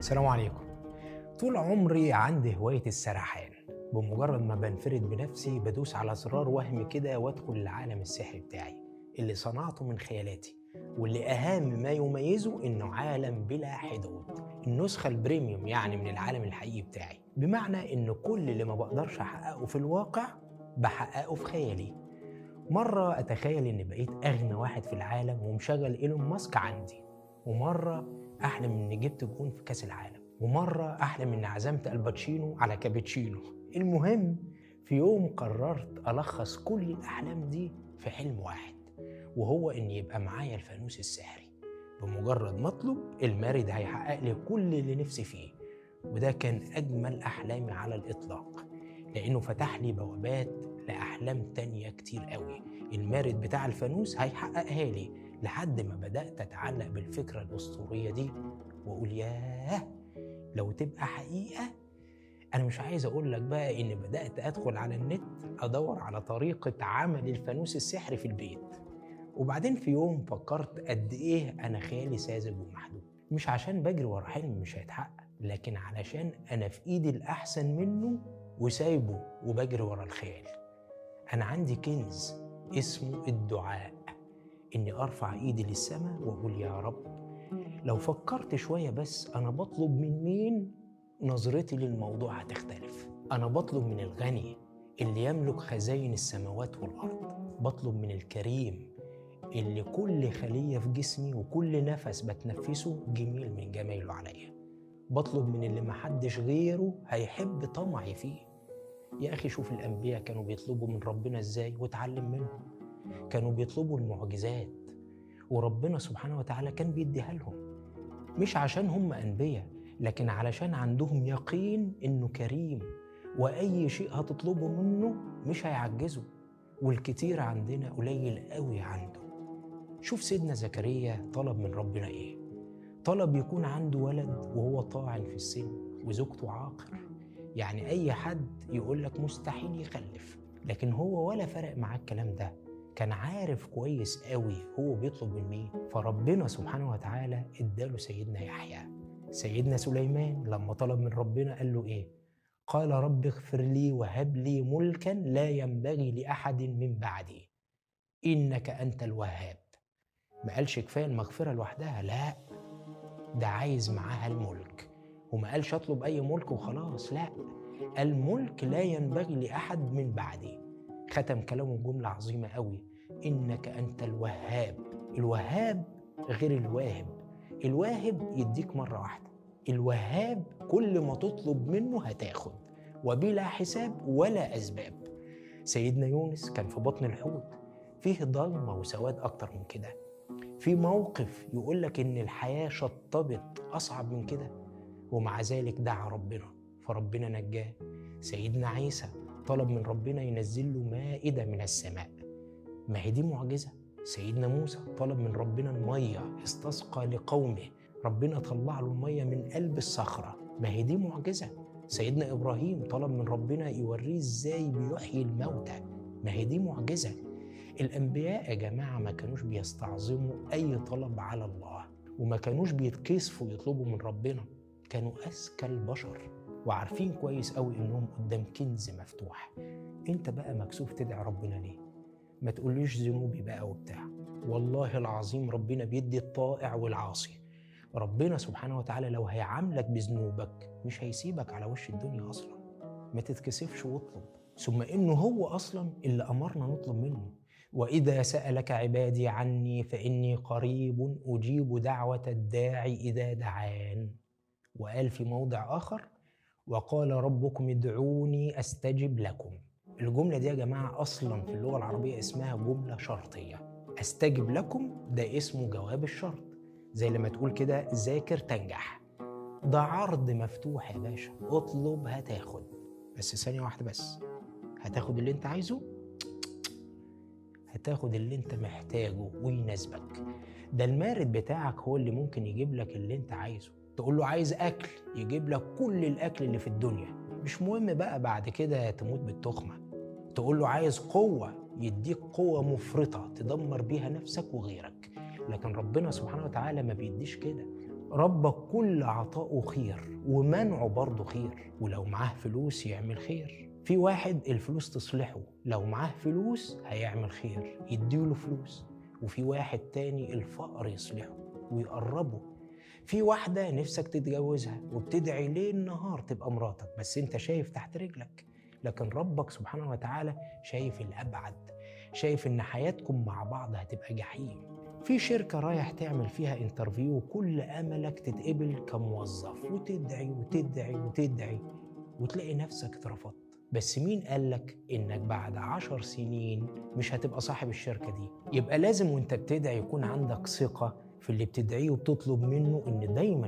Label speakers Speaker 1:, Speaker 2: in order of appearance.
Speaker 1: السلام عليكم. طول عمري عندي هواية السرحان. بمجرد ما بنفرد بنفسي بدوس على زرار وهم كده وادخل العالم السحري بتاعي اللي صنعته من خيالاتي، واللي أهم ما يميزه إنه عالم بلا حدود. النسخة البريميوم يعني من العالم الحقيقي بتاعي، بمعنى إن كل اللي ما بقدرش أحققه في الواقع بحققه في خيالي. مرة أتخيل إني بقيت أغنى واحد في العالم ومشغل إيلون ماسك عندي، ومرة أحلم إني جبت جون في كأس العالم، ومرة أحلم إني عزمت الباتشينو على كابتشينو. المهم، في يوم قررت ألخص كل الأحلام دي في حلم واحد، وهو إن يبقى معايا الفانوس السحري. بمجرد ما أطلب المارد هيحقق لي كل اللي نفسي فيه. وده كان أجمل أحلامي على الإطلاق، لأنه فتح لي بوابات لأحلام تانية كتير قوي. المارد بتاع الفانوس هيحققها لي، لحد ما بدأت أتعلق بالفكرة الأسطورية دي وأقول ياه، لو تبقى حقيقة. أنا مش عايز أقول لك بقى إني بدأت أدخل على النت أدور على طريقة عمل الفانوس السحري في البيت. وبعدين في يوم فكرت قد إيه أنا خيالي ساذج ومحدود، مش عشان بجري ورا حلم مش هيتحقق، لكن علشان أنا في إيدي الأحسن منه وسايبه وبجري ورا الخيال. أنا عندي كنز اسمه الدعاء، إني أرفع إيدي للسماء وأقول يا رب. لو فكرت شوية بس أنا بطلب من مين، نظرتي للموضوع هتختلف. أنا بطلب من الغني اللي يملك خزائن السماوات والأرض، بطلب من الكريم اللي كل خلية في جسمي وكل نفس بتنفسه جميل من جماله عليا، بطلب من اللي محدش غيره هيحب طمعي فيه. يا أخي شوف الأنبياء كانوا بيطلبوا من ربنا إزاي واتعلم منهم. كانوا بيطلبوا المعجزات وربنا سبحانه وتعالى كان بيديها لهم، مش عشان هم أنبياء، لكن علشان عندهم يقين إنه كريم، وأي شيء هتطلبه منه مش هيعجزه. والكتير عندنا قليل قوي عنده. شوف سيدنا زكريا طلب من ربنا إيه؟ طلب يكون عنده ولد وهو طاعن في السن وزوجته عاقر. يعني أي حد يقول لك مستحيل يخلف، لكن هو ولا فرق معاه الكلام ده. كان عارف كويس قوي هو بيطلب من مين، فربنا سبحانه وتعالى اداله سيدنا يحيى. سيدنا سليمان لما طلب من ربنا قال له ايه؟ قال رب اغفر لي وهب لي ملكا لا ينبغي لأحد من بعدي إنك أنت الوهاب. ما قالش كفاية المغفرة لوحدها، لا، ده عايز معاها الملك. وما قالش اطلب اي ملك وخلاص، لا، الملك لا ينبغي لأحد من بعدي. ختم كلامه بجملة عظيمة قوي: إنك أنت الوهاب. الوهاب غير الواهب. الواهب يديك مرة واحدة، الوهاب كل ما تطلب منه هتاخد، وبلا حساب ولا أسباب. سيدنا يونس كان في بطن الحوت، فيه ضلمة وسواد أكتر من كده. في موقف يقولك إن الحياة شطبت أصعب من كده، ومع ذلك دعا ربنا فربنا نجاه. سيدنا عيسى طلب من ربنا ينزل له مائدة من السماء، ما هي دي معجزة. سيدنا موسى طلب من ربنا المية، استسقى لقومه، ربنا طلع له المية من قلب الصخرة، ما هي دي معجزة. سيدنا إبراهيم طلب من ربنا يوريه إزاي بيحيي الموتى، ما هي دي معجزة. الأنبياء يا جماعة ما كانوش بيستعظموا أي طلب على الله، وما كانوش بيتكسفوا يطلبوا من ربنا، كانوا أذكى البشر وعارفين كويس قوي إنهم قدام كنز مفتوح. أنت بقى مكسوف تدعي ربنا ليه؟ ما تقوليش ذنوبي بقى وبتاع. والله العظيم ربنا بيدي الطائع والعاصي. ربنا سبحانه وتعالى لو هيعاملك بذنوبك مش هيسيبك على وش الدنيا أصلا. ما تتكسفش واطلب، ثم إنه هو أصلا اللي أمرنا نطلب منه. وإذا سألك عبادي عني فإني قريب أجيب دعوة الداعي إذا دعان. وقال في موضع آخر: وقال ربكم ادعوني أستجب لكم. الجملة دي يا جماعة أصلا في اللغة العربية اسمها جملة شرطية. أستجب لكم ده اسمه جواب الشرط، زي لما تقول كده ذاكر تنجح. ده عرض مفتوح يا باشا، اطلب هتاخد. بس ثانية واحدة بس، هتاخد اللي انت عايزه؟ هتاخد اللي انت محتاجه ويناسبك. ده المارد بتاعك هو اللي ممكن يجيب لك اللي انت عايزه. تقول له عايز اكل يجيب لك كل الاكل اللي في الدنيا، مش مهم بقى بعد كده تموت بالتخمة. تقول له عايز قوة يديك قوة مفرطة تدمر بيها نفسك وغيرك. لكن ربنا سبحانه وتعالى ما بيديش كده. ربك كل عطائه خير ومنعه برضه خير، ولو معاه فلوس يعمل خير. في واحد الفلوس تصلحه، لو معاه فلوس هيعمل خير يديله فلوس. وفي واحد تاني الفقر يصلحه ويقربه. في واحدة نفسك تتجوزها وبتدعي ليل نهار تبقى مراتك، بس انت شايف تحت رجلك، لكن ربك سبحانه وتعالى شايف الأبعد، شايف ان حياتكم مع بعض هتبقى جحيم. في شركة رايح تعمل فيها انترفيو وكل أملك تتقبل كموظف، وتدعي وتدعي وتدعي وتلاقي نفسك اترفضت. بس مين قالك إنك بعد 10 سنين مش هتبقى صاحب الشركة دي؟ يبقى لازم وانت بتدعي يكون عندك ثقة في اللي بتدعيه وبتطلب منه إن دايما